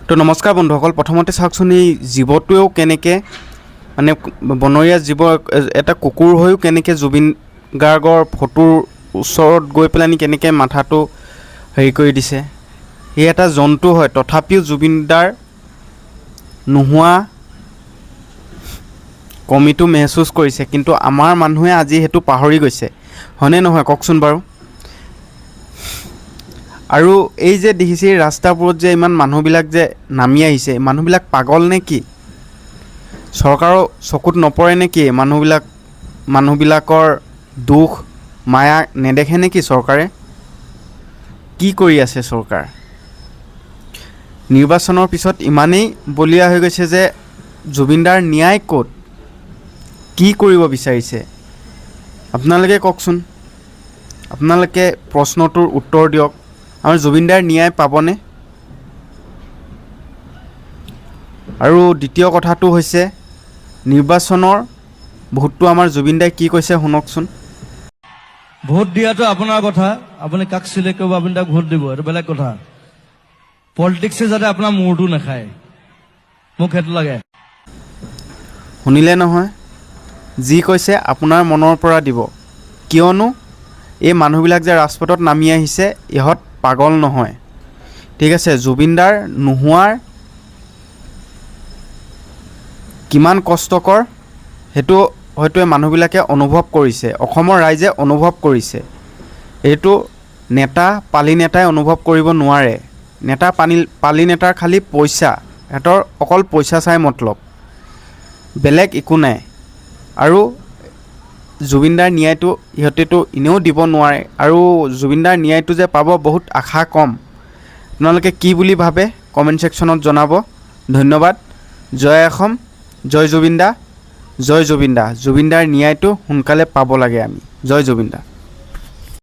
তো নমস্কাৰ বন্ধুসকল, প্ৰথমতে চাওকচোন এই জীৱটোৱেও কেনেকৈ মানে বনৰীয়া জীৱ এটা কুকুৰ হৈও কেনেকৈ জুবিন গাৰ্গৰ ফটোৰ ওচৰত গৈ পেলানি কেনেকৈ মাথাটো হেৰি কৰি দিছে। সি এটা জন্তু হয়, তথাপিও জুবিনদাৰ নোহোৱা কমিটো মেহচুচ কৰিছে, কিন্তু আমাৰ মানুহে আজি সেইটো পাহৰি গৈছে, হয়নে নহয় কওকচোন বাৰু। আৰু এই যে দেখিছে ৰাস্তাবোৰত যে ইমান মানুহবিলাক যে নামি আহিছে, মানুহবিলাক পাগল নে কি? চৰকাৰৰ চকুত নপৰে নে কি? মানুহবিলাকৰ দুখ মায়া নেদেখে নেকি চৰকাৰে? কি কৰি আছে চৰকাৰ? নিৰ্বাচনৰ পিছত ইমানেই বলিয়া হৈ গৈছে যে জুবিনদাৰ ন্যায় ক'ত? কি কৰিব বিচাৰিছে আপোনালোকে কওকচোন। আপোনালোকে প্ৰশ্নটোৰ উত্তৰ দিয়ক। আমাৰ জুবিনদাৰ ন্যায় পাবনে? আৰু দ্বিতীয় কথাটো হৈছে নিৰ্বাচনৰ ভোটটো আমাৰ জুবিনদাই কি কৈছে শুনকচোন। ভোট দিয়াটো আপোনাৰ কথা, আপুনি কাক চিলেক্ট কৰিব আপুনি তাক ভোট দিব, এইটো বেলেগ কথা। পলিটিক্সে যাতে আপোনাৰ মূৰটো নাখায়, মোক সেইটো লাগে। শুনিলে নহয়, যি কৈছে আপোনাৰ মনৰ পৰা দিব, কিয়নো এই মানুহবিলাক যে ৰাজপথত নামি আহিছে ইহঁত পাগল নহয়, ঠিক আছে। জুবিনদাৰ নোহোৱাৰ কিমান কষ্টকৰ সেইটো হয়তো মানুহবিলাকে অনুভৱ কৰিছে, অসমৰ ৰাইজে অনুভৱ কৰিছে। এইটো নেতা পালি নেতাই অনুভৱ কৰিব নোৱাৰে। নেতা পালি নেতাৰ খালি পইচা, সিহঁতৰ অকল পইচা চাই মতলব, বেলেগ একো নাই। আৰু জুবিনদাৰ ন্যায়টো ইহঁতেতো এনেও দিব নোৱাৰে, আৰু জুবিনদাৰ ন্যায়টো যে পাব বহুত আশা কম। আপোনালোকে কি বুলি ভাবে কমেণ্ট ছেকশ্যনত জনাব। ধন্যবাদ। জয় অসম, জয় জুবিনদা, জয় জুবিনদা। জুবিনদাৰ ন্যায়টো সোনকালে পাব লাগে আমি। জয় জুবিনদা।